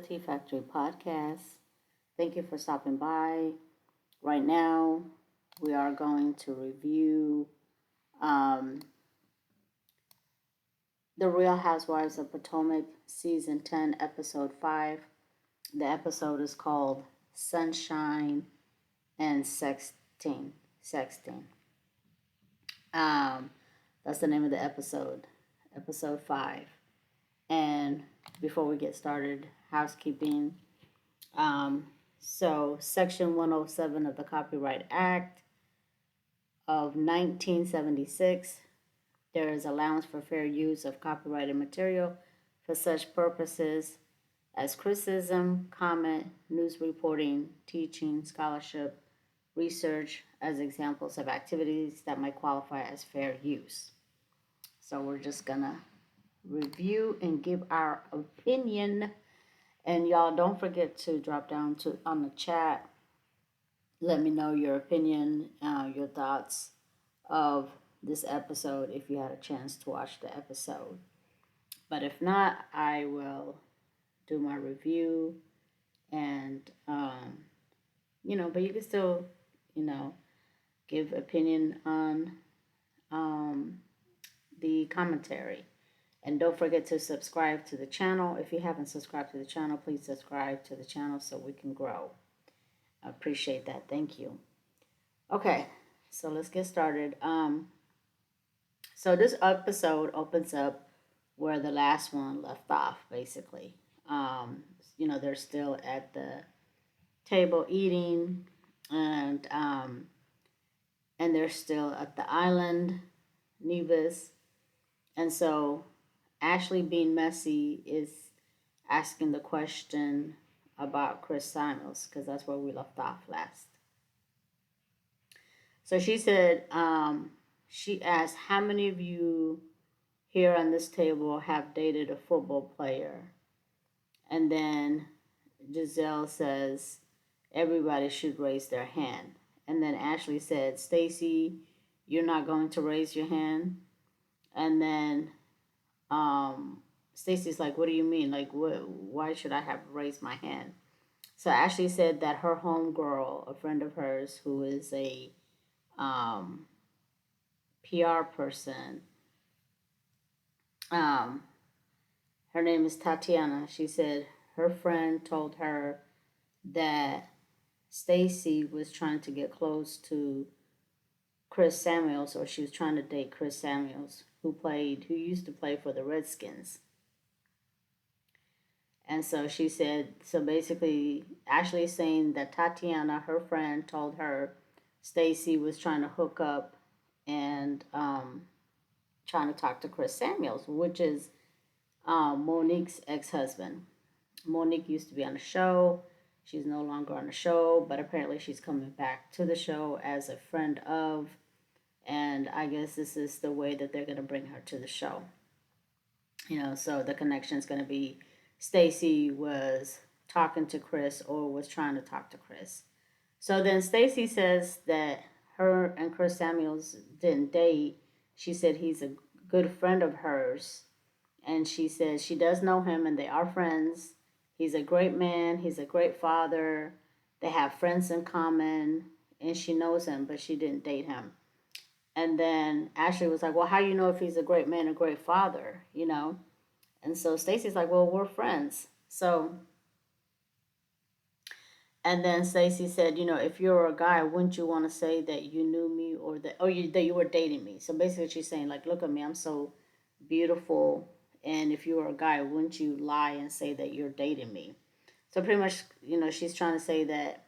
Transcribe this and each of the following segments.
Tea Factory podcast. Thank you for stopping by. Right now, we are going to review um, The Real Housewives of Potomac, Season 10, Episode 5. The episode is called Sunshine and Sexting. Sexting. Um, that's the name of the episode, Episode 5. And before we get started, housekeeping. Um, Section 107 of the Copyright Act of 1976, there is allowance for fair use of copyrighted material for such purposes as criticism, comment, news reporting, teaching, scholarship, research as examples of activities that might qualify as fair use. So we're just gonna review and give our opinion. And y'all don't forget to drop down to on the chat. Let me know your opinion, your thoughts of this episode if you had a chance to watch the episode. But if not, I will do my review and but you can still, you know, give opinion on the commentary. And don't forget to subscribe to the channel. If you haven't subscribed to the channel, please subscribe to the channel so we can grow. I appreciate that. Thank you. Okay, so let's get started. So this episode opens up where the last one left off, basically. They're still at the table eating, and they're still at the island, Nevis, and so Ashley, being Massie, is asking the question about Chris Samuels because that's where we left off last. So she said, she asked, how many of you here on this table have dated a football player? And then Giselle says, everybody should raise their hand. And then Ashley said, Stacy, you're not going to raise your hand? And then Stacy's like, what do you mean? Like, why should I have raised my hand? So Ashley said that her homegirl, a friend of hers who is a PR person, her name is Tatiana. She said her friend told her that Stacy was trying to get close to Chris Samuels, or she was trying to date Chris Samuels, who used to play for the Redskins. And so she said, so basically, Ashley is saying that Tatiana, her friend, told her Stacy was trying to hook up and trying to talk to Chris Samuels, which is Monique's ex-husband. Monique used to be on the show. She's no longer on the show, but apparently she's coming back to the show as a friend of, and I guess this is the way that they're going to bring her to the show. So the connection is going to be Stacy was talking to Chris or was trying to talk to Chris. So then Stacy says that her and Chris Samuels didn't date. She said he's a good friend of hers. And she said she does know him and they are friends. He's a great man. He's a great father. They have friends in common. And she knows him, but she didn't date him. And then Ashley was like, well, how do you know if he's a great man, a great father, And so Stacy's like, well, we're friends. So, and then Stacy said, if you're a guy, wouldn't you want to say that you knew me or that you were dating me? So basically she's saying, like, look at me, I'm so beautiful. And if you were a guy, wouldn't you lie and say that you're dating me? So pretty much, she's trying to say that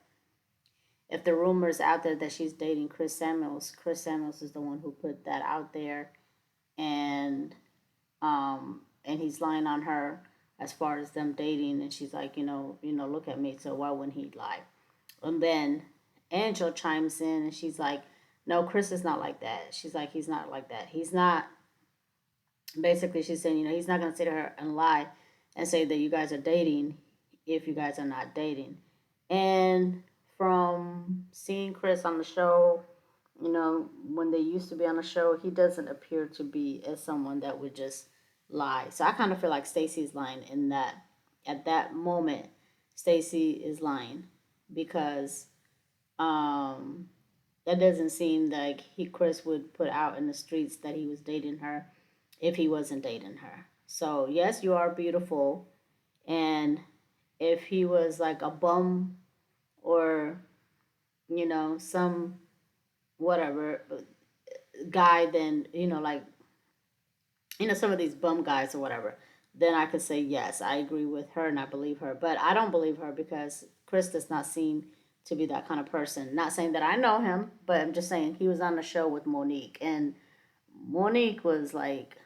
if the rumor's out there that she's dating Chris Samuels is the one who put that out there. And he's lying on her as far as them dating, and she's like, look at me, so why wouldn't he lie? And then Angel chimes in, and she's like, no, Chris is not like that. She's like, he's not like that. He's not. Basically, she's saying, he's not going to sit to her and lie and say that you guys are dating if you guys are not dating. And from seeing Chris on the show, when they used to be on the show, he doesn't appear to be as someone that would just lie. So I kind of feel like Stacy's lying in that at that moment, Stacy is lying because um, that doesn't seem like Chris would put out in the streets that he was dating her if he wasn't dating her. So yes, you are beautiful, and if he was like a bum or some whatever guy, then like some of these bum guys or whatever, then I could say yes, I agree with her and I believe her. But I don't believe her because Chris does not seem to be that kind of person. Not saying that I know him, but I'm just saying he was on the show with Monique, and Monique was like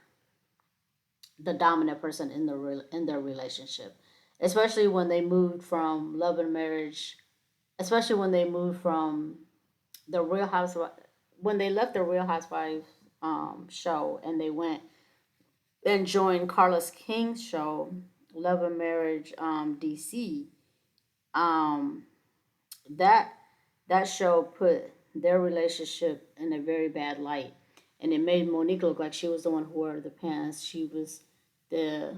the dominant person in in their relationship, especially when they moved from love and marriage, especially when they moved from the Real Housewives, when they left the Real Housewives show and they went and joined Carlos King's show, Love and Marriage DC. Um, that that show put their relationship in a very bad light, and it made Monique look like she was the one who wore the pants. The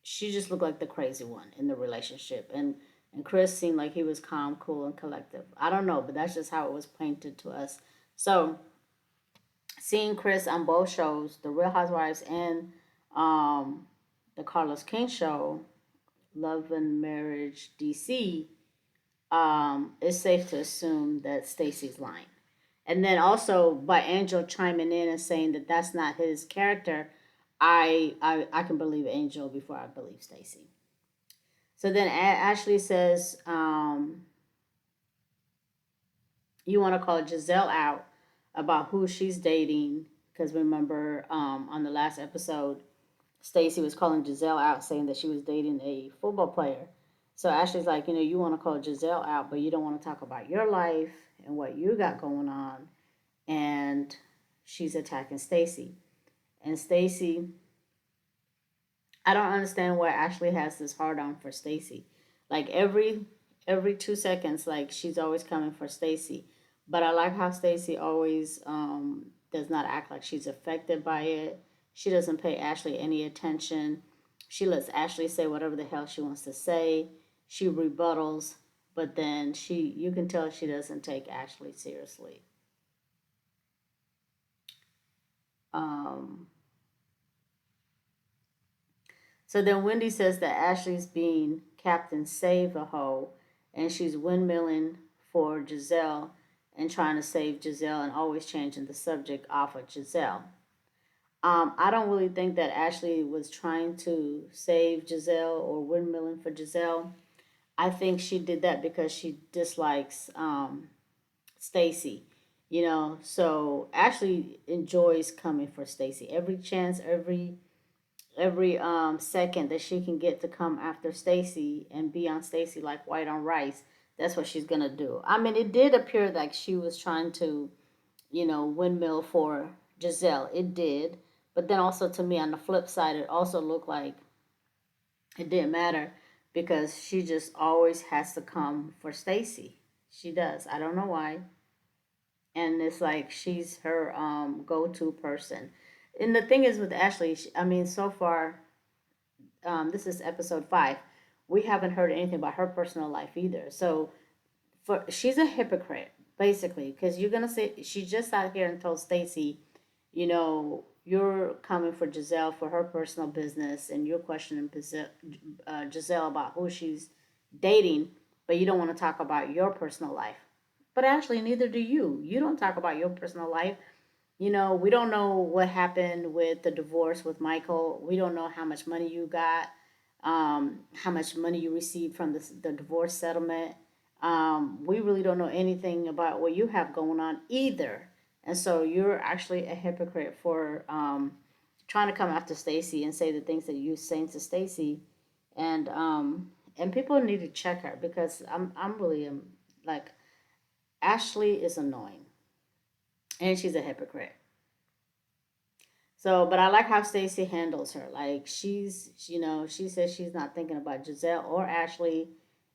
she just looked like the crazy one in the relationship, and Chris seemed like he was calm, cool, and collective. I don't know, but that's just how it was painted to us. So seeing Chris on both shows, The Real Housewives and um, the Carlos King show, Love and Marriage DC, it's safe to assume that Stacy's lying. And then also by Angel chiming in and saying that that's not his character, I can believe Angel before I believe Stacy. So then Ashley says, you want to call Giselle out about who she's dating because remember on the last episode Stacy was calling Giselle out saying that she was dating a football player. So Ashley's like, you want to call Giselle out, but you don't want to talk about your life and what you got going on. And she's attacking Stacy. And Stacy, I don't understand why Ashley has this hard on for Stacy. Like every 2 seconds, like she's always coming for Stacy. But I like how Stacy always does not act like she's affected by it. She doesn't pay Ashley any attention. She lets Ashley say whatever the hell she wants to say. She rebuttals, but then you can tell she doesn't take Ashley seriously. Um, So then Wendy says that Ashley's being Captain Save a Hoe and she's windmilling for Giselle and trying to save Giselle and always changing the subject off of Giselle. I don't really think that Ashley was trying to save Giselle or windmilling for Giselle. I think she did that because she dislikes Stacy. So Ashley enjoys coming for Stacy every chance, every second that she can get to come after Stacy and be on Stacy like white on rice, that's what she's gonna do. I mean, it did appear like she was trying to, windmill for Giselle. It did, but then also to me on the flip side, it also looked like it didn't matter because she just always has to come for Stacy. She does. I don't know why, and it's like she's her go-to person. And the thing is with Ashley, I mean, so far this is episode 5. We haven't heard anything about her personal life either. So she's a hypocrite basically because you're gonna say she just sat here and told Stacy, you're coming for Giselle for her personal business and you're questioning Giselle about who she's dating, but you don't want to talk about your personal life. But actually, neither do you. You don't talk about your personal life. We don't know what happened with the divorce with Michael. We don't know how much money you got, how much money you received from the divorce settlement. We really don't know anything about what you have going on either. And so you're actually a hypocrite for trying to come after Stacy and say the things that you're saying to Stacy. And people need to check her because I'm really like Ashley is annoying and she's a hypocrite. So, but I like how Stacey handles her. Like she says she's not thinking about Giselle or Ashley,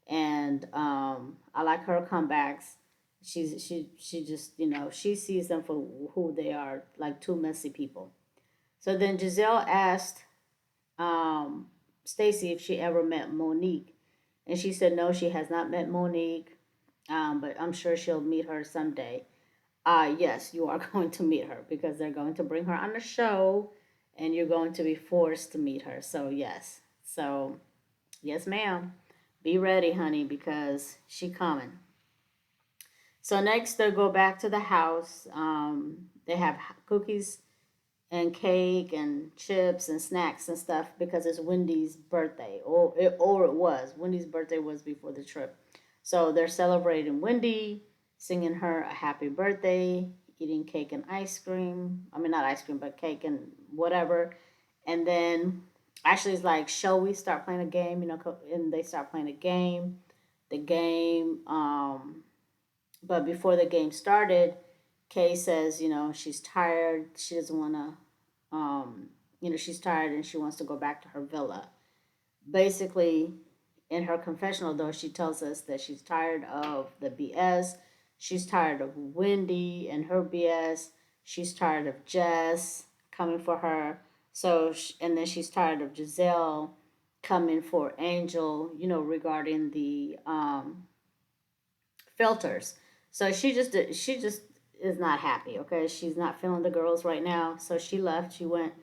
and I like her comebacks. She just she sees them for who they are, like two messy people. So then Giselle asked um, Stacy if she ever met Monique. And she said no, she has not met Monique, but I'm sure she'll meet her someday. Yes, you are going to meet her because they're going to bring her on the show and you're going to be forced to meet her. So, yes. So, yes, ma'am. Be ready, honey, because she coming. So next they go back to the house. They have cookies and cake and chips and snacks and stuff because it's Wendy's birthday, or it was Wendy's birthday was before the trip. So they're celebrating Wendy, singing her a happy birthday, eating cake and ice cream. I mean, not ice cream, but cake and whatever. And then Ashley's like, "Shall we start playing a game?" And they start playing a game. The game, but before the game started, Kay says, she's tired. She doesn't want to she's tired and she wants to go back to her villa. Basically, in her confessional, though, she tells us that she's tired of the BS. She's tired of Wendy and her BS. She's tired of Jess coming for her. And then she's tired of Giselle coming for Angel, regarding the filters. So she just is not happy. Okay, she's not feeling the girls right now. So she left. She went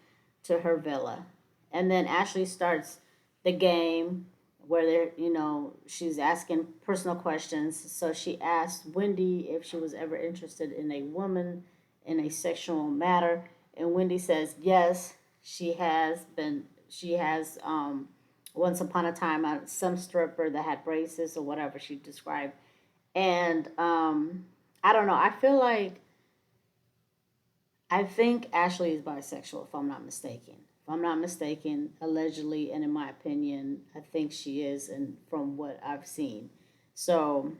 to her villa, and then Ashley starts the game where she's asking personal questions. So she asked Wendy if she was ever interested in a woman in a sexual matter, and Wendy says yes, she has been. She has once upon a time some stripper that had braces or whatever she described. And I don't know. I think Ashley is bisexual, if I'm not mistaken. If I'm not mistaken, allegedly, and in my opinion, I think she is, and from what I've seen. So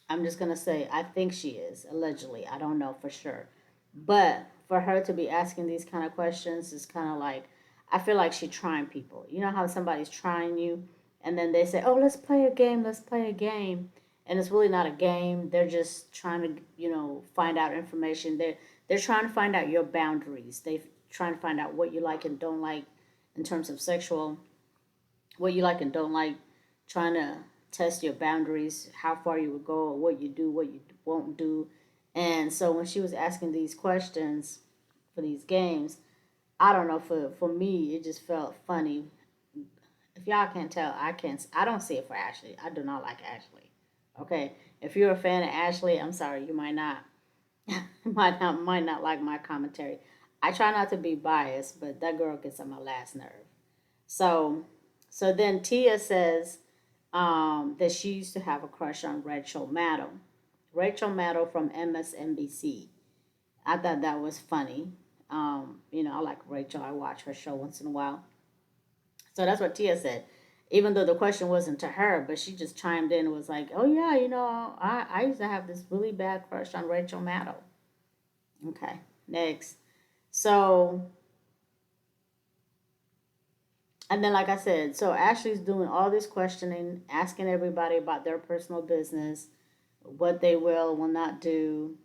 I'm just gonna say I think she is, allegedly. I don't know for sure. But for her to be asking these kind of questions is kind of like, I feel like she's trying people. You know how somebody's trying you, and then they say, "Oh, let's play a game. Let's play a game," and it's really not a game. They're just trying to, find out information. They're trying to find out your boundaries. They trying to find out what you like and don't like in terms of sexual, what you like and don't like, trying to test your boundaries, how far you would go, what you do, what you won't do. And so when she was asking these questions for these games, I don't know, for me, it just felt funny. If y'all can't tell, I don't see it for Ashley. I do not like Ashley. Okay? If you're a fan of Ashley, I'm sorry, you might not might not like my commentary. I try not to be biased, but that girl gets on my last nerve. So, so then Tia says that she used to have a crush on Rachel Maddow. Rachel Maddow from MSNBC. I thought that was funny. I like Rachel. I watch her show once in a while. So that's what Tia said. Even though the question wasn't to her, but she just chimed in and was like, "Oh yeah, I used to have this really bad crush on Rachel Maddow." Okay, next. So and then like I said, so Ashley's doing all this questioning, asking everybody about their personal business, what they will not do,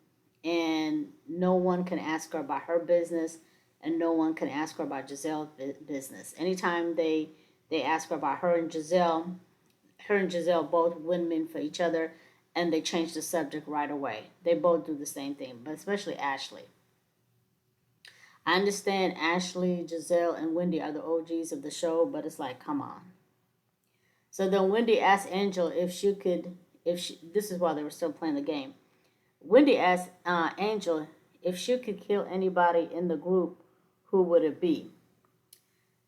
and no one can ask her about her business, and no one can ask her about Giselle's business. Anytime they ask her about her and Giselle both win-win for each other, and they change the subject right away. They both do the same thing, but especially Ashley. I understand Ashley, Giselle, and Wendy are the OGs of the show, but it's like, come on. So then Wendy asked Angel if she, this is while they were still playing the game. Wendy asked Angel if she could kill anybody in the group, who would it be?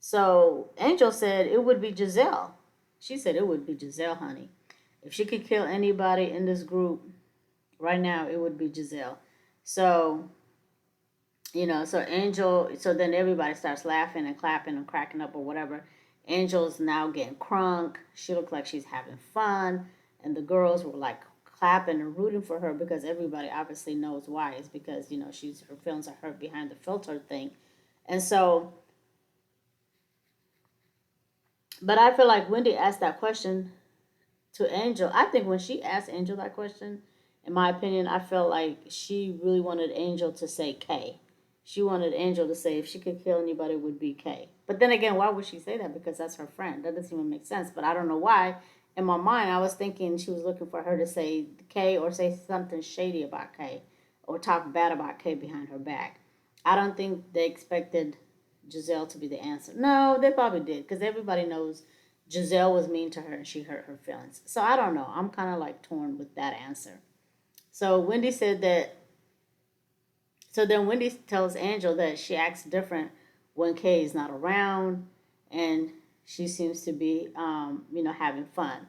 So Angel said it would be Giselle. She said it would be Giselle, honey. If she could kill anybody in this group right now, it would be Giselle. So, so then everybody starts laughing and clapping and cracking up or whatever. Angel's now getting crunk. She looks like she's having fun. And the girls were like clapping and rooting for her because everybody obviously knows why. It's because, her feelings are hurt behind the filter thing. And so, but I feel like Wendy asked that question to Angel. I think when she asked Angel that question, in my opinion, I felt like she really wanted Angel to say K. she wanted Angel to say if she could kill anybody, it would be Kay. But then again, why would she say that? Because that's her friend. That doesn't even make sense. But I don't know why. In my mind, I was thinking she was looking for her to say Kay or say something shady about Kay or talk bad about Kay behind her back. I don't think they expected Giselle to be the answer. No, they probably did because everybody knows Giselle was mean to her and she hurt her feelings. So I don't know. I'm kind of like torn with that answer. So Wendy said that. So then Wendy tells Angel that she acts different when Kay is not around, and she seems to be, having fun.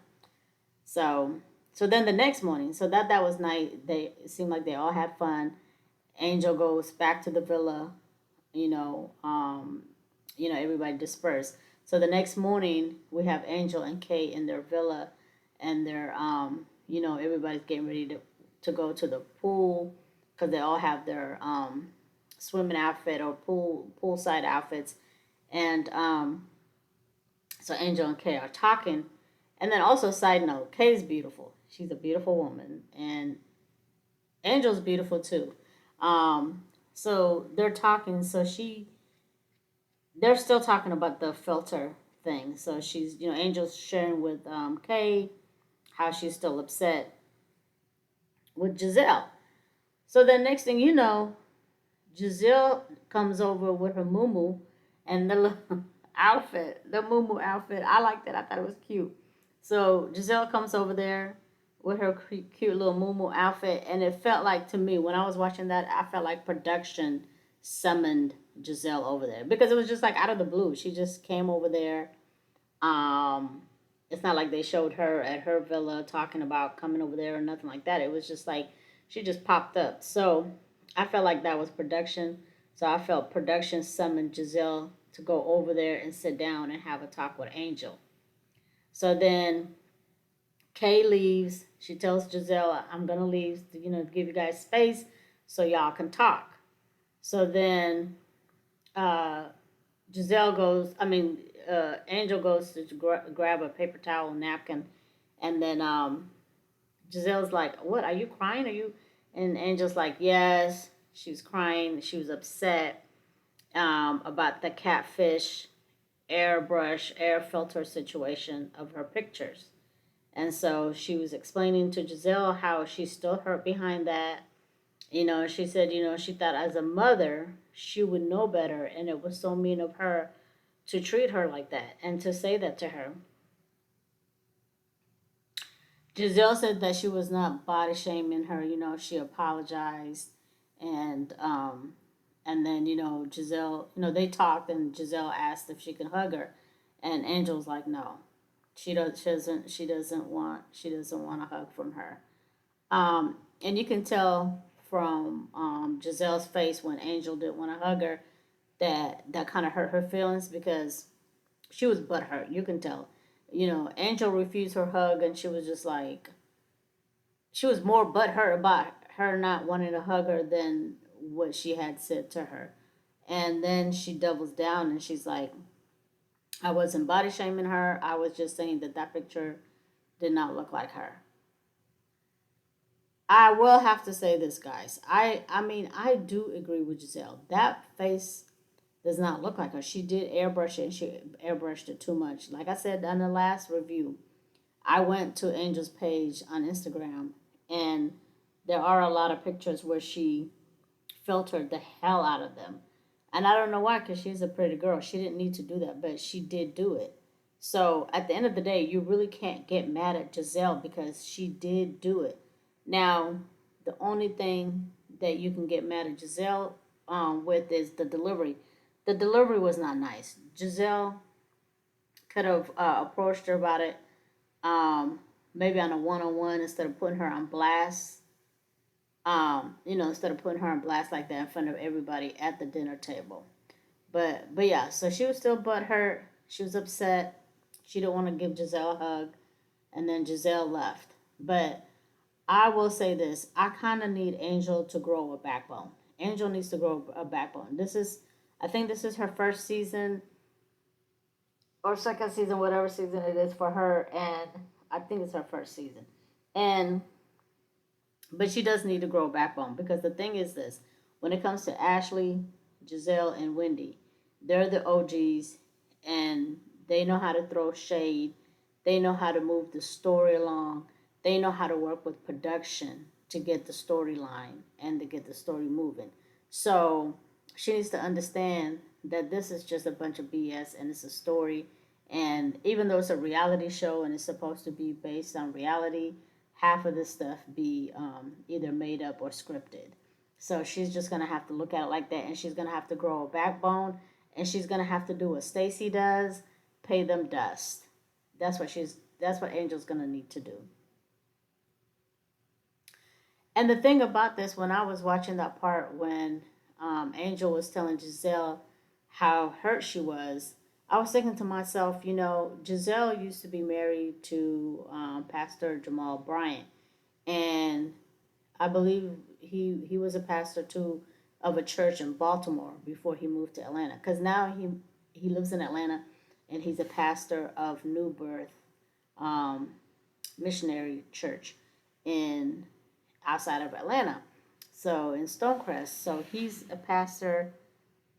So, so then the next morning, so that was night. They it seemed like they all had fun. Angel goes back to the villa. You know, um, everybody dispersed. So the next morning, we have Angel and Kay in their villa, and they're, everybody's getting ready to go to the pool because they all have their swimming outfit or poolside outfits, and so Angel and Kay are talking, and then also side note, Kay's beautiful. She's a beautiful woman, and Angel's beautiful too. Um, so they're talking. They're still talking about the filter thing. So she's, Angel's sharing with Kay how she's still upset with Giselle. So the next thing you know, Giselle comes over with her muumuu and the little outfit, the muumuu outfit. I liked it. I thought it was cute. So Giselle comes over there with her cute little muumuu outfit, and it felt like to me when I was watching that, I felt like production summoned Giselle over there because it was just like out of the blue. She just came over there. Um, it's not like they showed her at her villa talking about coming over there or nothing like that. It was just like she just popped up. So I felt like that was production. So I felt production summoned Giselle to go over there and sit down and have a talk with Angel. So then Kay leaves. She tells Giselle, I'm going to leave, to give you guys space so y'all can talk. So then uh, Giselle goes, I mean, Angel goes to grab a paper towel, napkin, and then Giselle's like, "What? Are you crying? Are you?" And Angel's like, "Yes." She was crying. She was upset about the catfish airbrush air filter situation of her pictures. And so she was explaining to Giselle how she's still hurt behind that. She said, she thought as a mother she would know better, and it was so mean of her to treat her like that and to say that to her. Giselle said that she was not body shaming her. She apologized, and then Giselle, they talked, and Giselle asked if she could hug her, and Angel's like, no, she doesn't want a hug from her. And you can tell from Giselle's face when Angel didn't want to hug her that kind of hurt her feelings because she was butthurt. You can tell. Angel refused her hug, and she was just like, she was more butthurt about her not wanting to hug her than what she had said to her. And then she doubles down and she's like, I wasn't body shaming her. I was just saying that picture did not look like her. I will have to say this, guys. I mean, I do agree with Giselle. That face does not look like her. She did airbrush it and she airbrushed it too much. Like I said in the last review, I went to Angel's page on Instagram and there are a lot of pictures where she filtered the hell out of them. And I don't know why, because she's a pretty girl. She didn't need to do that, but she did do it. So at the end of the day, you really can't get mad at Giselle because she did do it. Now, the only thing that you can get mad at Giselle with is the delivery. The delivery was not nice. Giselle could have approached her about it, maybe on a one-on-one instead of putting her on blast. Instead of putting her on blast like that in front of everybody at the dinner table. But yeah, so she was still butthurt. She was upset. She didn't want to give Giselle a hug, and then Giselle left. But I will say this: I kind of need Angel to grow a backbone. Angel needs to grow a backbone. I think this is her first season or second season, whatever season it is for her, and I think it's her first season. And but she does need to grow a backbone because the thing is this: when it comes to Ashley, Giselle and Wendy. They're the OGs, and they know how to throw shade. They know how to move the story along. They know how to work with production to get the storyline and to get the story moving. So she needs to understand that this is just a bunch of BS and it's a story. And even though it's a reality show and it's supposed to be based on reality, half of this stuff be either made up or scripted. So she's just gonna have to look at it like that, and she's gonna have to grow a backbone, and she's gonna have to do what Stacy does, pay them dust. That's what Angel's gonna need to do. And the thing about this, when I was watching that part when Angel was telling Giselle how hurt she was, I was thinking to myself, Giselle used to be married to Pastor Jamal Bryant, and I believe he was a pastor too of a church in Baltimore before he moved to Atlanta. Because now he lives in Atlanta, and he's a pastor of New Birth um, Missionary Church in outside of Atlanta. So in Stonecrest, so he's a pastor,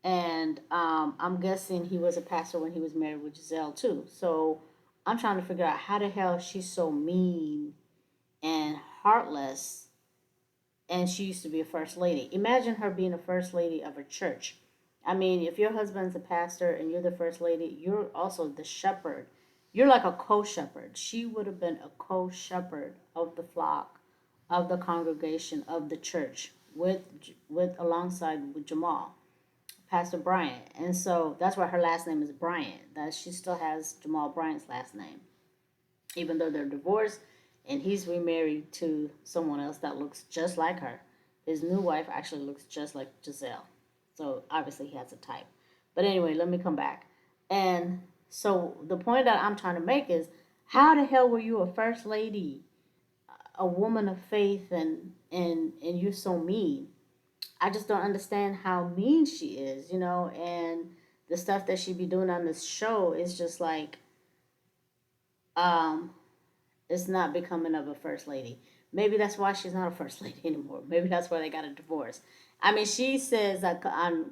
and I'm guessing he was a pastor when he was married with Giselle too. So I'm trying to figure out how the hell she's so mean and heartless, and she used to be a first lady. Imagine her being a first lady of a church. I mean, if your husband's a pastor and you're the first lady, you're also the shepherd. You're like a co-shepherd. She would have been a co-shepherd of the flock, of the congregation, of the church, with alongside with Jamal, Pastor Bryant. And so that's why her last name is Bryant. That she still has Jamal Bryant's last name, even though they're divorced, and he's remarried to someone else that looks just like her. His new wife actually looks just like Giselle. So obviously he has a type. But anyway, let me come back. And so the point that I'm trying to make is, how the hell were you a first lady, a woman of faith, and you're so mean? I just don't understand how mean she is, and the stuff that she be doing on this show is just like um it's not becoming of a first lady. Maybe that's why she's not a first lady anymore. Maybe that's why they got a divorce. I mean, she says that on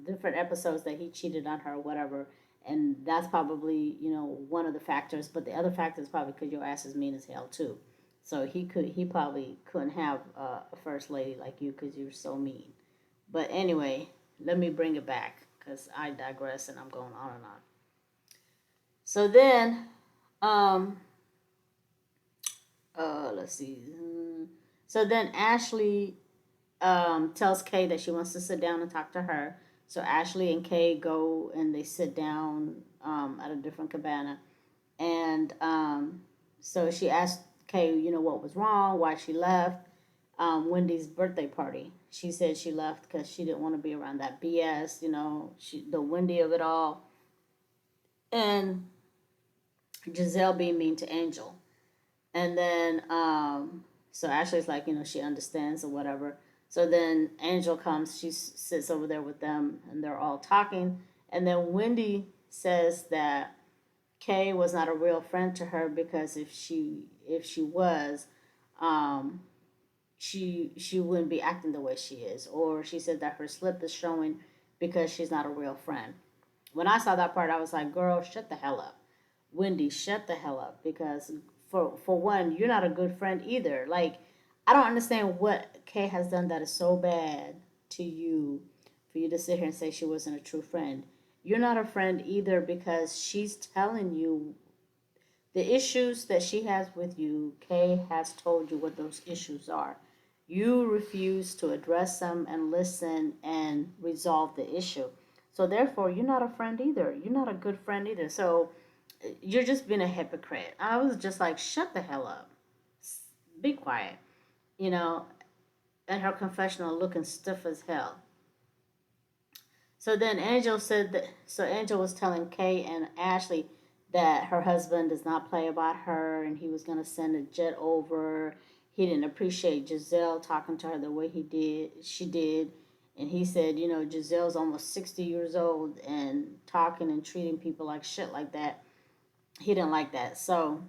different episodes that he cheated on her or whatever, and that's probably one of the factors. But the other factor is probably because your ass is mean as hell too. So he probably couldn't have a first lady like you because you're so mean. But anyway, let me bring it back because I digress and I'm going on and on. So then, um, let's see. So then Ashley tells Kay that she wants to sit down and talk to her. So Ashley and Kay go and they sit down at a different cabana. And so she asked Kay, what was wrong, why she left Wendy's birthday party. She said she left because she didn't want to be around that BS, the Wendy of it all. And Giselle being mean to Angel. And then, so Ashley's like, she understands or whatever. So then Angel comes, she sits over there with them, and they're all talking. And then Wendy says that Kay was not a real friend to her because if she was, um, she wouldn't be acting the way she is. Or she said that her slip is showing because she's not a real friend. When I saw that part, I was like, girl, shut the hell up. Wendy, shut the hell up, because for one, you're not a good friend either. Like, I don't understand what Kay has done that is so bad to you for you to sit here and say she wasn't a true friend. You're not a friend either because she's telling you the issues that she has with you. Kay has told you what those issues are. You refuse to address them and listen and resolve the issue. So therefore, you're not a friend either. You're not a good friend either. So you're just being a hypocrite. I was just like, shut the hell up. Be quiet. You know, and her confessional looking stiff as hell. So then Angel said that, so Angel was telling Kay and Ashley that her husband does not play about her and he was going to send a jet over. He didn't appreciate Giselle talking to her the way she did. And he said, Giselle's almost 60 years old and talking and treating people like shit like that. He didn't like that. So,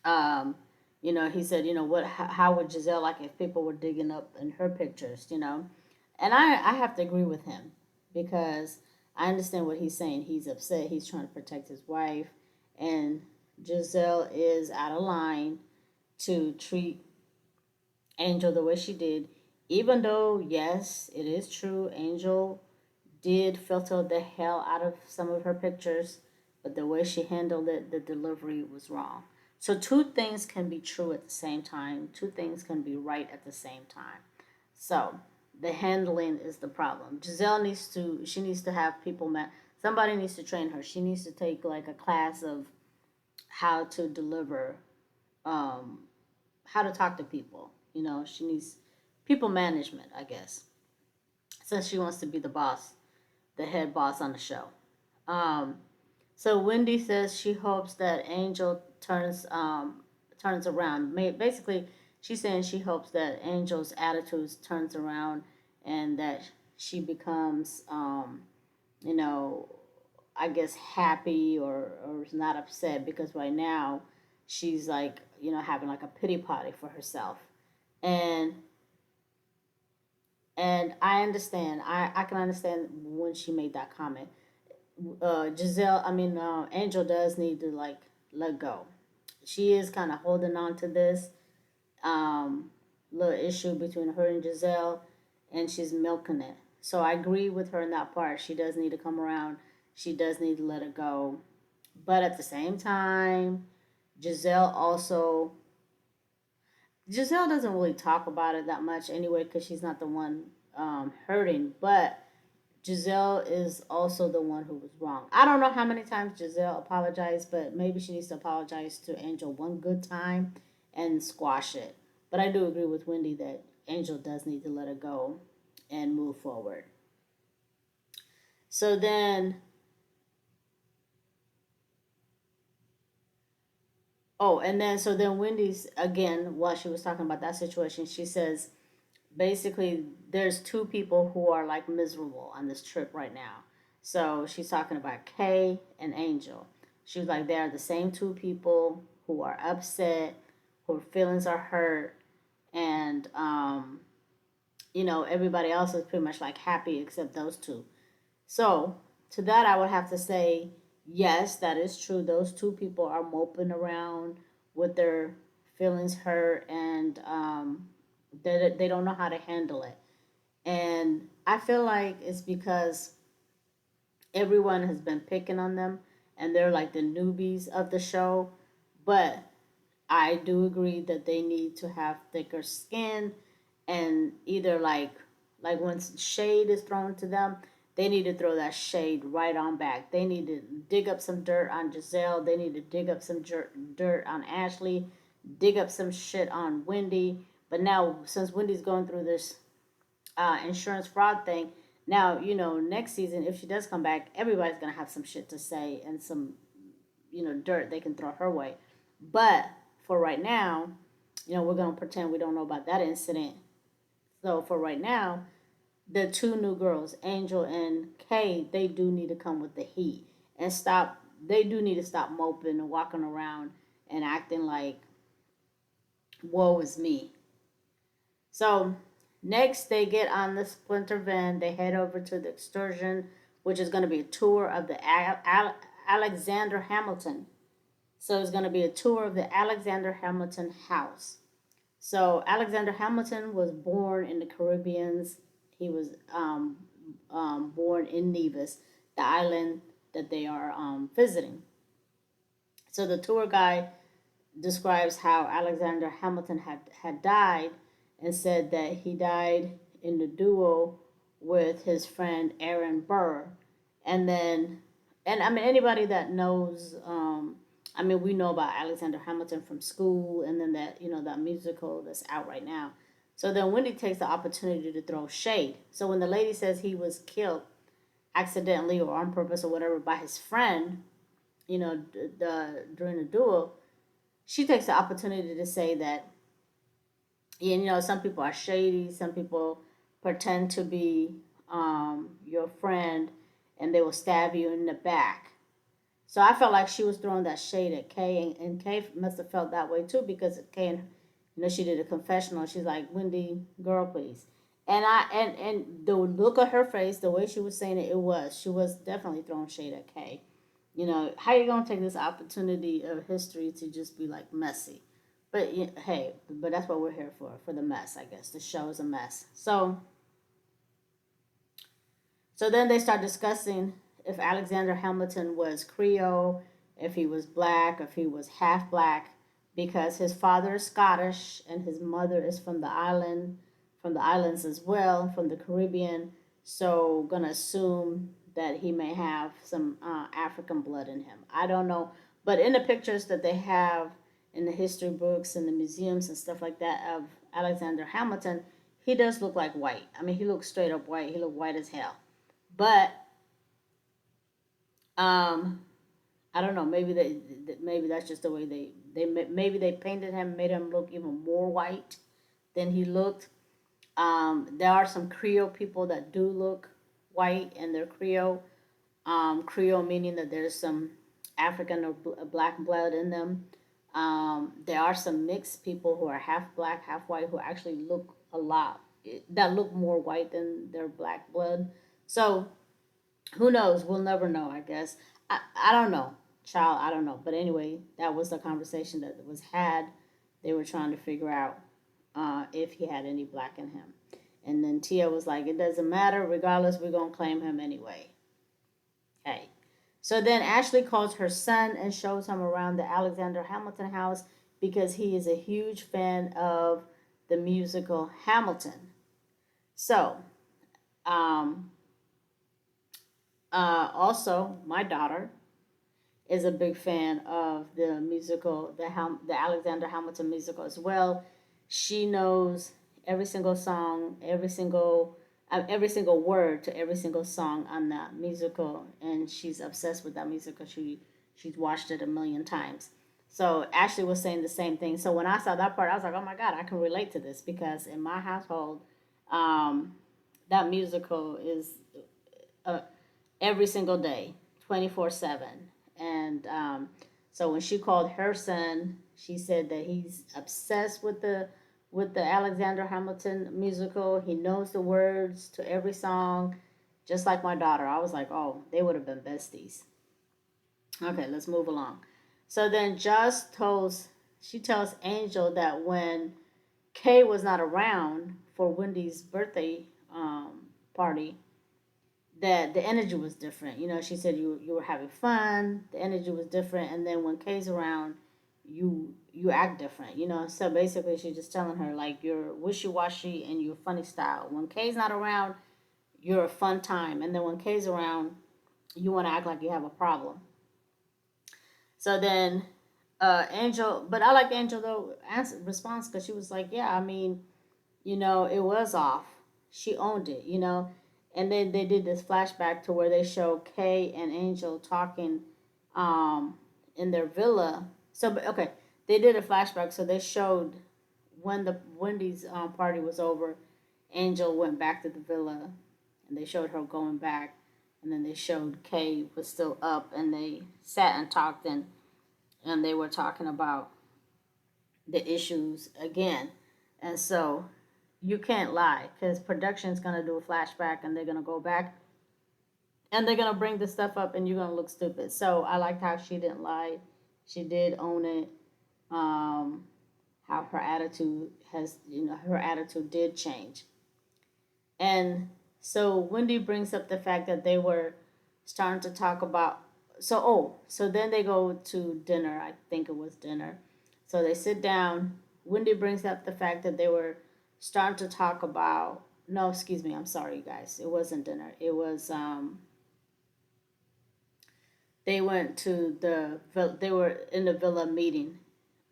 um, he said, how would Giselle like if people were digging up in her pictures, And I have to agree with him because I understand what he's saying. He's upset. He's trying to protect his wife, and Giselle is out of line to treat Angel the way she did. Even though, yes, it is true, Angel did filter the hell out of some of her pictures, but the way she handled it, the delivery was wrong. So, two things can be true at the same time, two things can be right at the same time. So, the handling is the problem. Giselle she needs to have people, somebody needs to train her. She needs to take like a class of how to deliver, um, how to talk to people. She needs people management, I guess, since she wants to be the boss, the head boss on the show. Um, so Wendy says she hopes that Angel turns around. Basically, she's saying she hopes that Angel's attitudes turns around and that she becomes, you know, I guess happy or is not upset because right now she's like having like a pity party for herself, and I understand. I can understand when she made that comment. Angel does need to like let go. She is kind of holding on to this um, little issue between her and Giselle, and she's milking it. So I agree with her in that part. She does need to come around. She does need to let it go. But at the same time, Giselle also Giselle doesn't really talk about it that much anyway because she's not the one hurting. But Giselle is also the one who was wrong. I don't know how many times Giselle apologized, but maybe she needs to apologize to Angel one good time and squash it. But I do agree with Wendy that Angel does need to let it go and move forward. So then, so then Wendy's again, while she was talking about that situation, she says basically there's two people who are like miserable on this trip right now. So she's talking about Kay and Angel. She was like, they're the same two people who are upset, whose feelings are hurt, and everybody else is pretty much like happy except those two. So to that, I would have to say, yes, that is true. Those two people are moping around with their feelings hurt, and they don't know how to handle it. And I feel like it's because everyone has been picking on them and they're like the newbies of the show. But I do agree that they need to have thicker skin and either like when shade is thrown to them, they need to throw that shade right on back. They need to dig up some dirt on Giselle. They need to dig up some dirt on Ashley, dig up some shit on Wendy. But now, since Wendy's going through this insurance fraud thing. Now, next season, if she does come back, everybody's going to have some shit to say and some, dirt they can throw her way. But for right now, we're going to pretend we don't know about that incident. So for right now, the two new girls, Angel and Kay, they do need to come with the heat and stop. They do need to stop moping and walking around and acting like, woe is me. So next, they get on the Splinter van. They head over to the excursion, which is going to be a tour of the Alexander Hamilton. So it's going to be a tour of the Alexander Hamilton house. So Alexander Hamilton was born in the Caribbeans. He was born in Nevis, the island that they are visiting. So the tour guide describes how Alexander Hamilton had died and said that he died in the duel with his friend Aaron Burr. And then, and I mean, anybody that knows, we know about Alexander Hamilton from school and then that musical that's out right now. So then Wendy takes the opportunity to throw shade. So when the lady says he was killed accidentally or on purpose or whatever by his friend, during the duel, she takes the opportunity to say that, some people are shady, some people pretend to be your friend, and they will stab you in the back. So I felt like she was throwing that shade at Kay, and Kay must have felt that way too because Kay, and she did a confessional. She's like, Wendy, girl, please. And the look of her face, the way she was saying it, she was definitely throwing shade at Kay. You know, how you gonna take this opportunity of history to just be like messy? But hey, but that's what we're here for the mess, I guess. The show is a mess. So then they start discussing if Alexander Hamilton was Creole, if he was black, if he was half black, because his father is Scottish and his mother is from the islands as well, from the Caribbean. So gonna assume that he may have some African blood in him. I don't know, but in the pictures that they have in the history books and the museums and stuff like that of Alexander Hamilton, he does look like white. I mean, he looks straight up white. He looked white as hell. But um, I don't know. Maybe that's just the way maybe they painted him, made him look even more white than he looked. There are some Creole people that do look white and they're Creole. Creole meaning that there's some African or black blood in them. There are some mixed people who are half black, half white, who actually look a lot that look more white than their black blood. So who knows? We'll never know, I guess. I don't know. Child, I don't know. But anyway, that was the conversation that was had. They were trying to figure out if he had any black in him. And then Tia was like, it doesn't matter. Regardless, we're going to claim him anyway. Hey. So then Ashley calls her son and shows him around the Alexander Hamilton house because he is a huge fan of the musical Hamilton. So, um, also, my daughter is a big fan of the musical, the Alexander Hamilton musical as well. She knows every single song, every single word to every single song on that musical, and she's obsessed with that musical. She's watched it a million times. So Ashley was saying the same thing. So when I saw that part, I was like, oh my god, I can relate to this because in my household, um, that musical is uh, every single day, 24/7. And so when she called her son, she said that he's obsessed with the Alexander Hamilton musical. He knows the words to every song, just like my daughter. I was like, oh, they would have been besties. Okay, let's move along. So then she tells Angel that when Kay was not around for Wendy's birthday party, that the energy was different. You know, she said you were having fun, the energy was different, and then when Kay's around, you act different. You know, so basically she's just telling her like you're wishy washy and you're funny style. When Kay's not around, you're a fun time, and then when Kay's around, you want to act like you have a problem. So then Angel, but I like Angel though answer response because she was like, yeah, I mean, you know, it was off. She owned it, you know. And then they did this flashback to where they show Kay and Angel talking um, in their villa. So, okay, they did a flashback. So they showed when the Wendy's party was over, Angel went back to the villa and they showed her going back. And then they showed Kay was still up and they sat and talked and they were talking about the issues again. And so you can't lie because production's gonna do a flashback and they're gonna go back and they're gonna bring the stuff up and you're gonna look stupid. So I liked how she didn't lie. She did own it. Um, how her attitude her attitude did change. And so Wendy brings up the fact that they were starting to talk about so then they go to dinner. I think it was dinner. So they sit down. Wendy brings up the fact that they were starting to talk about no, excuse me, I'm sorry you guys. It wasn't dinner. It was they went to they were in the villa meeting.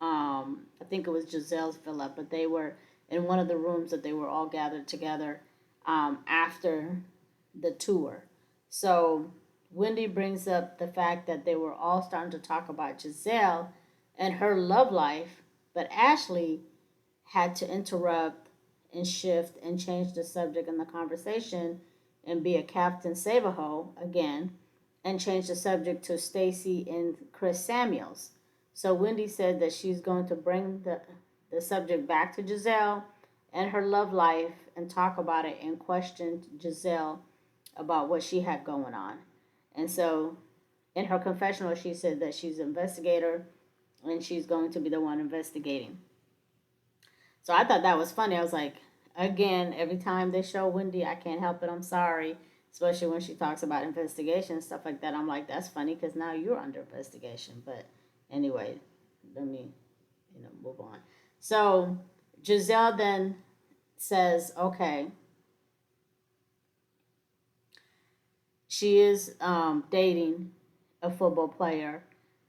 I think it was Giselle's villa, but they were in one of the rooms that they were all gathered together after the tour. So Wendy brings up the fact that they were all starting to talk about Giselle and her love life, but Ashley had to interrupt and shift and change the subject in the conversation and be a Captain Savaho again and change the subject to Stacy and Chris Samuels. So Wendy said that she's going to bring the subject back to Giselle and her love life and talk about it and questioned Giselle about what she had going on. And so in her confessional, she said that she's an investigator and she's going to be the one investigating. So I thought that was funny. I was like, again, every time they show Wendy, I can't help it. I'm sorry. Especially when she talks about investigation and stuff like that. I'm like, that's funny because now you're under investigation. But anyway, let me, move on. So Giselle then says, okay, she is dating a football player,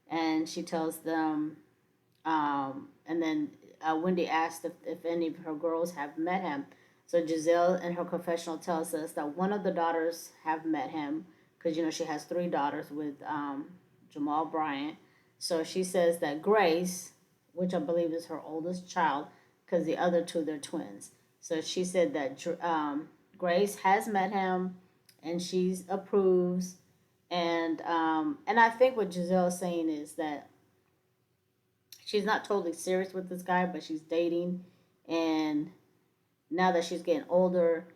and she tells them, and then Wendy asked if any of her girls have met him. So Giselle in her confessional tells us that one of the daughters have met him because she has three daughters with Jamal Bryant. So she says that Grace, which I believe is her oldest child, because the other two they're twins. So she said that Grace has met him, and she approves. And I think what Giselle is saying is that she's not totally serious with this guy, but she's dating, and now that she's getting older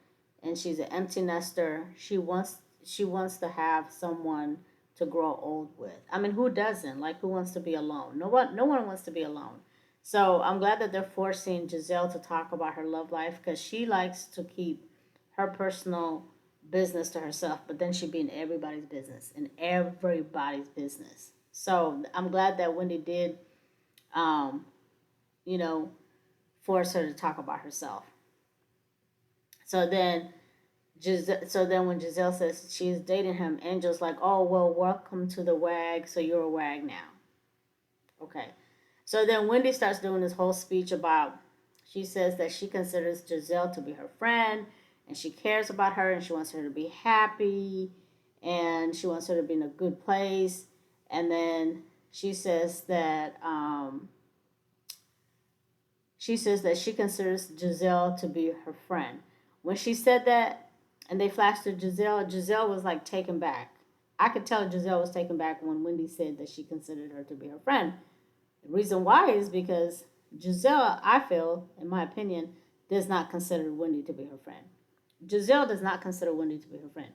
and she's an empty nester, she wants to have someone to grow old with. I mean, who doesn't? Like, who wants to be alone? No one wants to be alone. So I'm glad that they're forcing Giselle to talk about her love life because she likes to keep her personal business to herself, but then she'd be in everybody's business. So I'm glad that Wendy did, um, you know, force her to talk about herself. So then, so then when Giselle says she's dating him, Angel's like, "Oh well, welcome to the WAG. So you're a WAG now, okay?" So then Wendy starts doing this whole speech about. She says that she considers Giselle to be her friend, and she cares about her, and she wants her to be happy, and she wants her to be in a good place. And then she says that she considers Giselle to be her friend. When she said that, and they flashed to Giselle, Giselle was like taken back. I could tell Giselle was taken back when Wendy said that she considered her to be her friend. The reason why is because Giselle, I feel, in my opinion, does not consider Wendy to be her friend. Giselle does not consider Wendy to be her friend.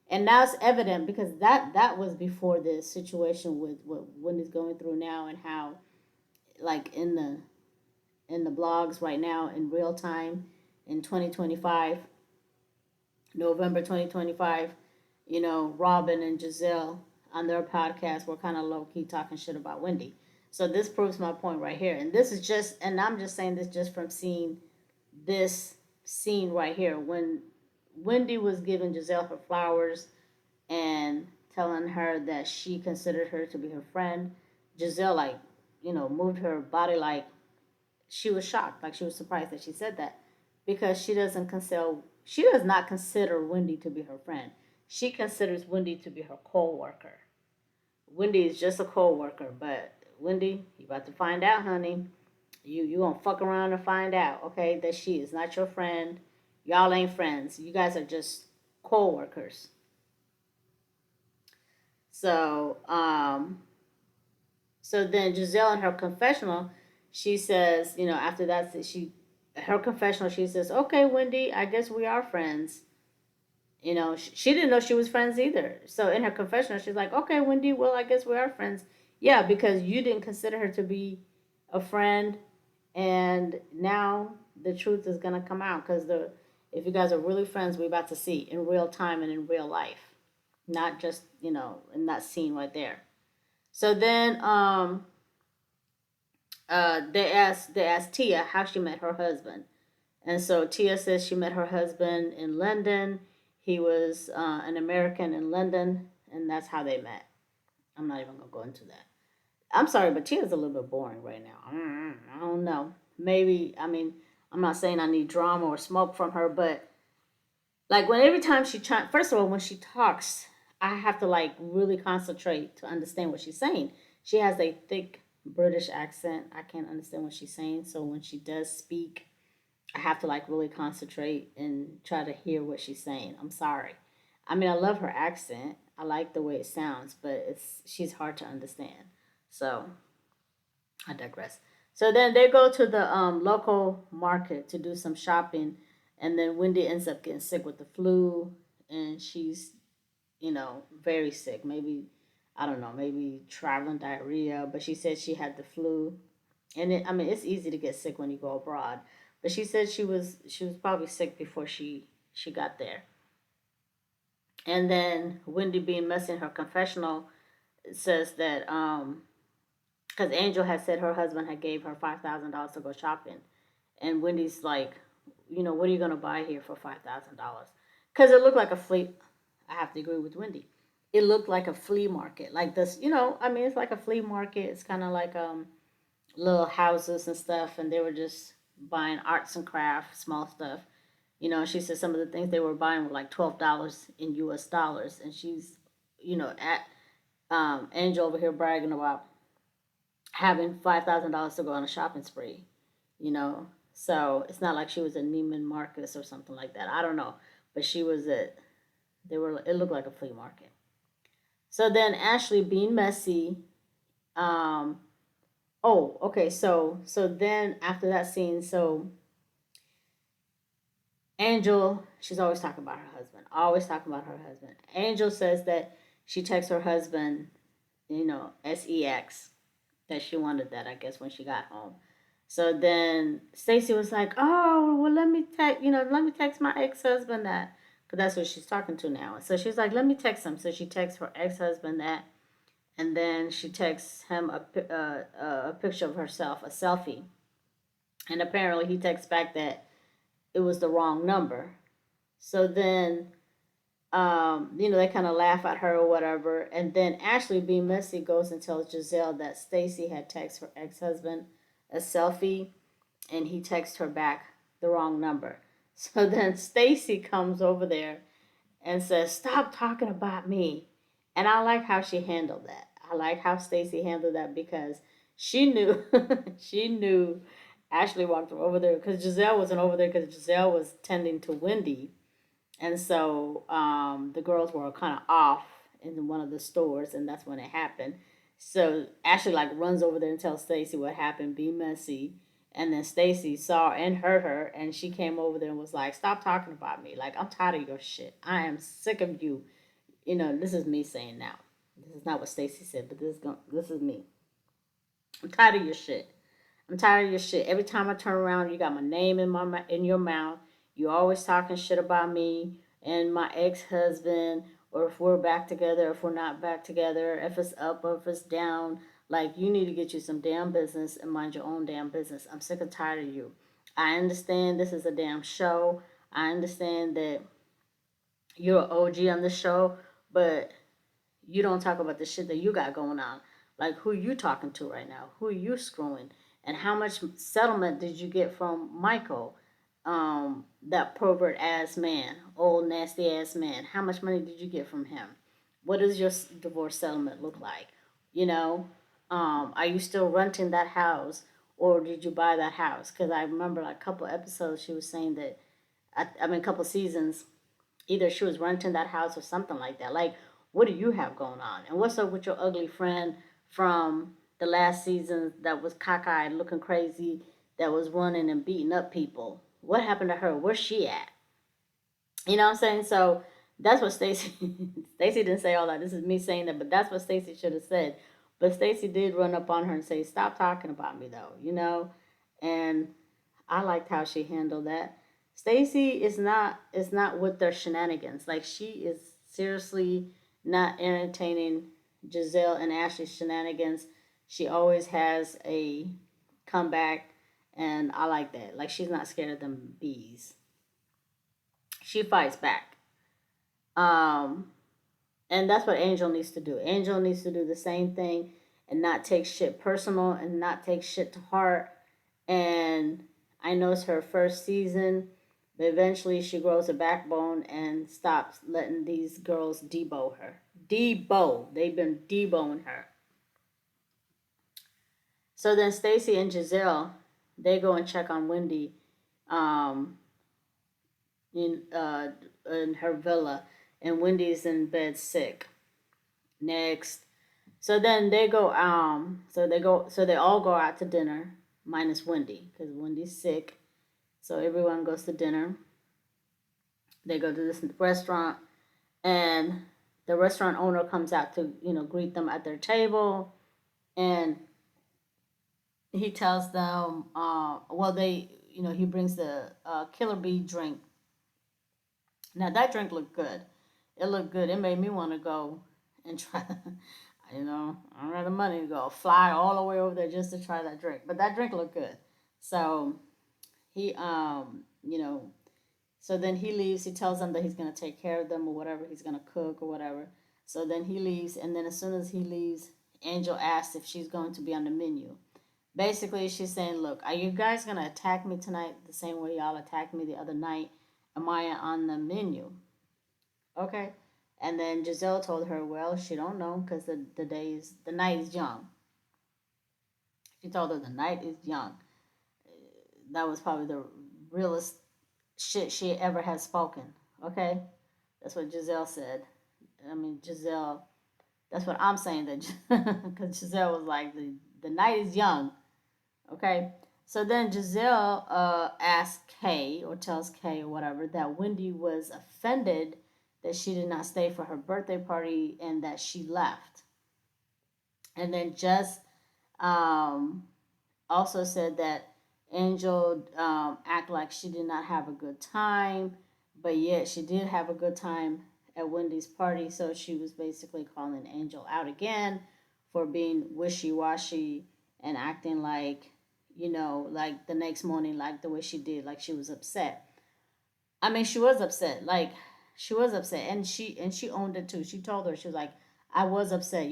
And now it's evident because that was before this situation with what Wendy's going through now and how, like, in the blogs right now in real time in 2025, November 2025, Robin and Giselle on their podcast were kind of low key talking shit about Wendy. So this proves my point right here. And I'm just saying this just from seeing this scene right here when Wendy was giving Giselle her flowers and telling her that she considered her to be her friend. Giselle, like, moved her body like she was shocked, like she was surprised that she said that because she does not consider Wendy to be her friend. She considers Wendy to be her co-worker. Wendy is just a co-worker, but Wendy, you about to find out, honey. You gonna fuck around and find out, okay? That she is not your friend. Y'all ain't friends. You guys are just co-workers. So, so then Giselle in her confessional, she says, after that, her confessional, she says, "Okay, Wendy, I guess we are friends." She didn't know she was friends either. So in her confessional, she's like, "Okay, Wendy, well, I guess we are friends." Yeah, because you didn't consider her to be a friend, and now the truth is gonna come out because the if you guys are really friends, we're about to see in real time and in real life, not just in that scene right there. So then they asked Tia how she met her husband, and so Tia says she met her husband in London. He was an American in London, and that's how they met. I'm not even gonna go into that. I'm sorry, but Tia's a little bit boring right now. I don't know. Maybe I mean I'm not saying I need drama or smoke from her, but like when every time first of all, when she talks, I have to like really concentrate to understand what she's saying. She has a thick British accent. I can't understand what she's saying. So when she does speak, I have to like really concentrate and try to hear what she's saying. I'm sorry. I mean, I love her accent. I like the way it sounds, but she's hard to understand. So I digress. So then they go to the local market to do some shopping, and then Wendy ends up getting sick with the flu, and she's, very sick. Maybe, I don't know, maybe traveling diarrhea, but she said she had the flu. And I mean, it's easy to get sick when you go abroad. But she said she was probably sick before she got there. And then Wendy being messy in her confessional says that because Angel had said her husband had gave her $5,000 to go shopping, and Wendy's like, what are you gonna buy here for $5,000? Because it looked like a flea. I have to agree with Wendy. It looked like a flea market, like this. I mean, it's like a flea market. It's kind of like little houses and stuff, and they were just buying arts and crafts, small stuff. She said some of the things they were buying were like $12 in U.S. dollars, and she's, at Angel over here bragging about having $5,000 to go on a shopping spree. You know, so it's not like she was at Neiman Marcus or something like that. I don't know, but she was at. They were. It looked like a flea market. So then Ashley being messy. Um. Oh, okay. So then after that scene, so Angel, she's always talking about her husband. Always talking about her husband. Angel says that she texts her husband, sex, that she wanted that, I guess, when she got home. So then Stacy was like, "Oh, well, let me text my ex husband that, because that's what she's talking to now." So she's like, "Let me text him." So she texts her ex husband that, and then she texts him a picture of herself, a selfie, and apparently he texts back that it was the wrong number. So then, they kind of laugh at her or whatever. And then Ashley, being messy, goes and tells Giselle that Stacy had texted her ex husband a selfie, and he texted her back the wrong number. So then Stacy comes over there and says, "Stop talking about me." And I like how she handled that. I like how Stacy handled that because she knew she knew Ashley walked over there because Giselle wasn't over there because Giselle was tending to Wendy, and so the girls were kind of off in one of the stores, and that's when it happened. So Ashley like runs over there and tells Stacy what happened, be messy. And then Stacy saw and heard her, and she came over there and was like, "Stop talking about me. Like, I'm tired of your shit. I am sick of you." This is me saying now. This is not what Stacy said, but this is me. I'm tired of your shit. I'm tired of your shit. Every time I turn around, you got my name in your mouth. You always talking shit about me and my ex husband, or if we're back together, if we're not back together, if it's up or if it's down. Like, you need to get you some damn business and mind your own damn business. I'm sick and tired of you. I understand this is a damn show. I understand that you're an OG on the show, but you don't talk about the shit that you got going on. Like, who you talking to right now? Who are you screwing? And how much settlement did you get from Michael, that pervert ass man, old nasty ass man? How much money did you get from him? What does your divorce settlement look like? You know, are you still renting that house, or did you buy that house? Because I remember like a couple episodes she was saying that, I mean, a couple seasons, either she was renting that house or something like that. Like, what do you have going on? And what's up with your ugly friend from the last season that was cockeyed, looking crazy, that was running and beating up people? What happened to her? Where's she at? You know what I'm saying? So that's what Stacy Stacy didn't say all that. This is me saying that, but that's what Stacy should have said. But Stacy did run up on her and say, "Stop talking about me, though." And I liked how she handled that. Stacy is not with their shenanigans. Like, she is seriously not entertaining Giselle and Ashley's shenanigans. She always has a comeback, and I like that. Like, she's not scared of them bees. She fights back. Um, and that's what Angel needs to do. Angel needs to do the same thing and not take shit personal and not take shit to heart. And I know it's her first season, but eventually she grows a backbone and stops letting these girls debo her. Debo. They've been deboing her. So then Stacy and Giselle, they go and check on Wendy, um, in in her villa, and Wendy's in bed sick. Next, so then they go. So they all go out to dinner. minus Wendy because Wendy's sick. So everyone goes to dinner. They go to this restaurant, and the restaurant owner comes out to greet them at their table, and he tells them, well, he brings the Killer Bee drink. Now that drink looked good. It looked good. It made me want to go and try. I don't have the money to go fly all the way over there just to try that drink. But that drink looked good. So he, so then he leaves. He tells them that he's gonna take care of them or whatever. He's gonna cook or whatever. So then he leaves, and then as soon as he leaves, Angel asks if she's going to be on the menu. Basically, she's saying, "Look, are you guys gonna attack me tonight the same way y'all attacked me the other night? Am I on the menu?" Okay. And then Giselle told her, well, she don't know because the night is young. She told her the night is young. That was probably the realest shit she ever had spoken. Okay, that's what Giselle said. I mean, Giselle. That's what I'm saying. That because Giselle was like the night is young. Okay. So then Giselle asks Kay or tells Kay or whatever that Wendy was offended that she did not stay for her birthday party and that she left. And then just um, also said that Angel act like she did not have a good time, but yet she did have a good time at Wendy's party. So she was basically calling Angel out again for being wishy washy and acting like, like the next morning, like the way she did, like she was upset. I mean, she was upset. Like she was upset, and she owned it too. She told her she was like, "I was upset.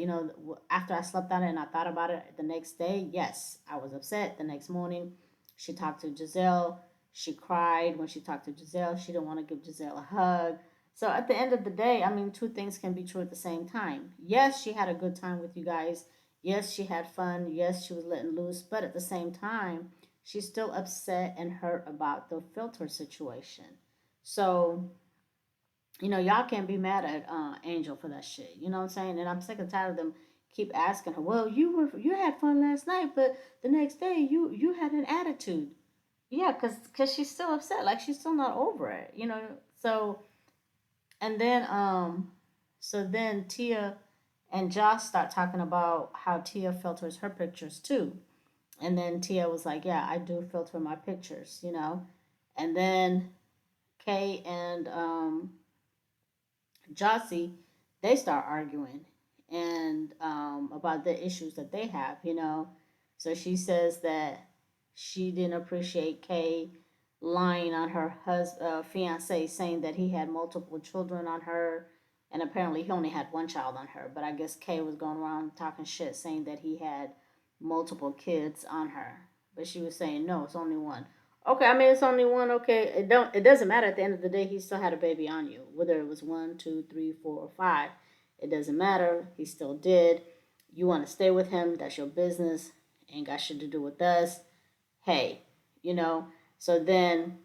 After I slept on it and I thought about it the next day. Yes, I was upset. The next morning, she talked to Giselle. She cried when she talked to Giselle. She didn't want to give Giselle a hug. So at the end of the day, I mean, two things can be true at the same time. Yes, she had a good time with you guys. Yes, she had fun. Yes, she was letting loose. But at the same time, she's still upset and hurt about the filter situation. So y'all can't be mad at Angel for that shit. You know what I'm saying? And I'm sick and tired of them keep asking her. Well, you had fun last night, but the next day you had an attitude. Yeah, cause she's still upset. Like she's still not over it. So and then so then Tia and Josh start talking about how Tia filters her pictures too. And then Tia was like, "Yeah, I do filter my pictures." And then Kay and Jossie, they start arguing and about the issues that they have. So she says that she didn't appreciate Kay lying on her fiance, saying that he had multiple children on her, and apparently he only had one child on her. But I guess Kay was going around talking shit, saying that he had multiple kids on her. But she was saying no, it's only one. Okay, I mean it's only one. Okay, it doesn't matter. At the end of the day, he still had a baby on you, whether it was one, two, three, four, or five. It doesn't matter. He still did. You want to stay with him? That's your business. Ain't got shit to do with us. Hey, you know. So then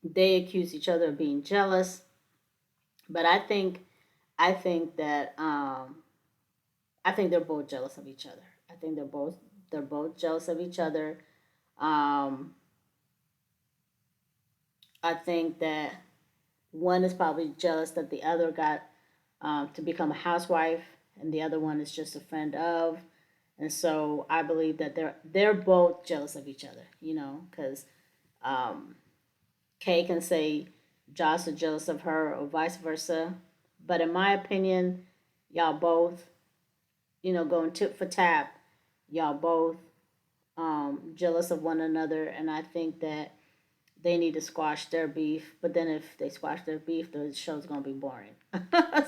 they accuse each other of being jealous. But I think that I think they're both jealous of each other. I think they're both jealous of each other. Um, I think that one is probably jealous that the other got to become a housewife, and the other one is just a friend of. And so I believe that they're both jealous of each other, because um, Kay can say Joss is jealous of her or vice versa. But in my opinion, y'all both, going tip for tap, y'all both jealous of one another, and I think that they need to squash their beef. But then if they squash their beef, the show's gonna be boring.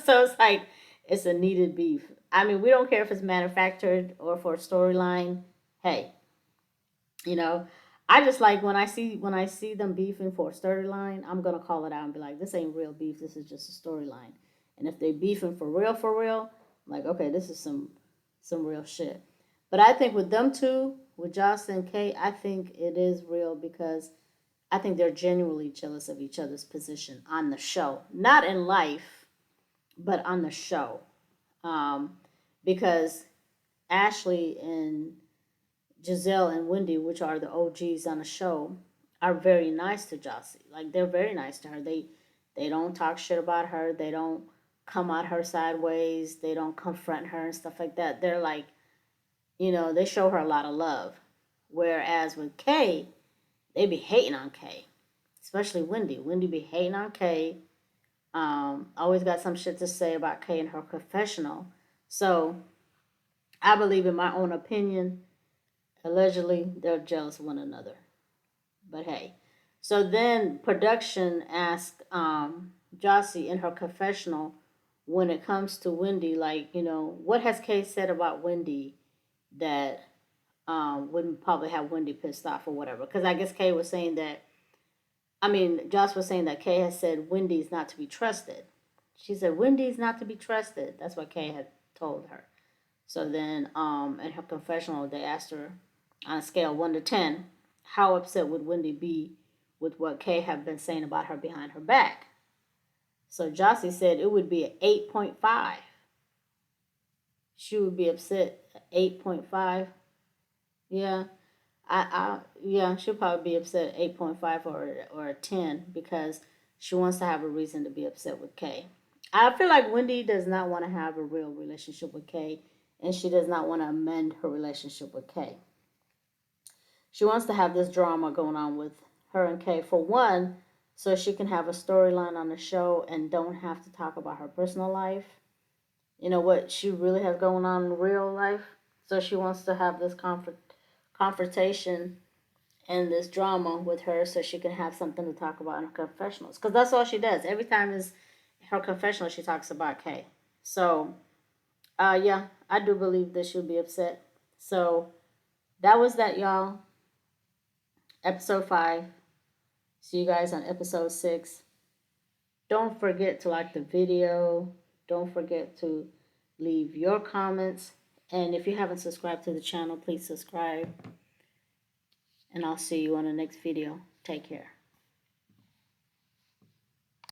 So it's like it's a needed beef. I mean, we don't care if it's manufactured or for a storyline. Hey, you know, I just like when I see them beefing for a storyline, I'm gonna call it out and be like, this ain't real beef. This is just a storyline. And if they beefing for real, I'm like, okay, this is some real shit. But I think with them two, with Joss and Kate, I think it is real because I think they're genuinely jealous of each other's position on the show, not in life, but on the show. Um, because Ashley and Giselle and Wendy, which are the OGs on the show, are very nice to Jossie. Like they're very nice to her. They don't talk shit about her. They don't come at her sideways. They don't confront her and stuff like that. They're like, they show her a lot of love. Whereas with Kay, they be hating on Kay, especially Wendy. Wendy be hating on Kay. Always got some shit to say about Kay in her confessional. So I believe, in my own opinion, allegedly they're jealous of one another. But hey, so then production asked Jossie in her confessional, when it comes to Wendy, like, what has Kay said about Wendy that wouldn't probably have Wendy pissed off or whatever? Because I guess Kay was saying that, Joss was saying that Kay has said Wendy's not to be trusted. She said Wendy's not to be trusted. That's what Kay had told her. So then, in her confessional, they asked her on a scale of 1 to 10, how upset would Wendy be with what Kay had been saying about her behind her back? So Jossie said it would be an 8.5. She would be upset at 8.5. Yeah, yeah, she'll probably be upset at 8.5 or a 10 because she wants to have a reason to be upset with Kay. I feel like Wendy does not want to have a real relationship with Kay, and she does not want to amend her relationship with Kay. She wants to have this drama going on with her and Kay, for one, so she can have a storyline on the show and don't have to talk about her personal life. What she really has going on in real life. So she wants to have this confrontation and this drama with her so she can have something to talk about in her confessionals. Because that's all she does. Every time is her confessional, she talks about Kay. So, yeah, I do believe that she'll be upset. So that was that, y'all. Episode 5. See you guys on episode 6. Don't forget to like the video. Don't forget to leave your comments. And if you haven't subscribed to the channel, please subscribe. And I'll see you on the next video. Take care.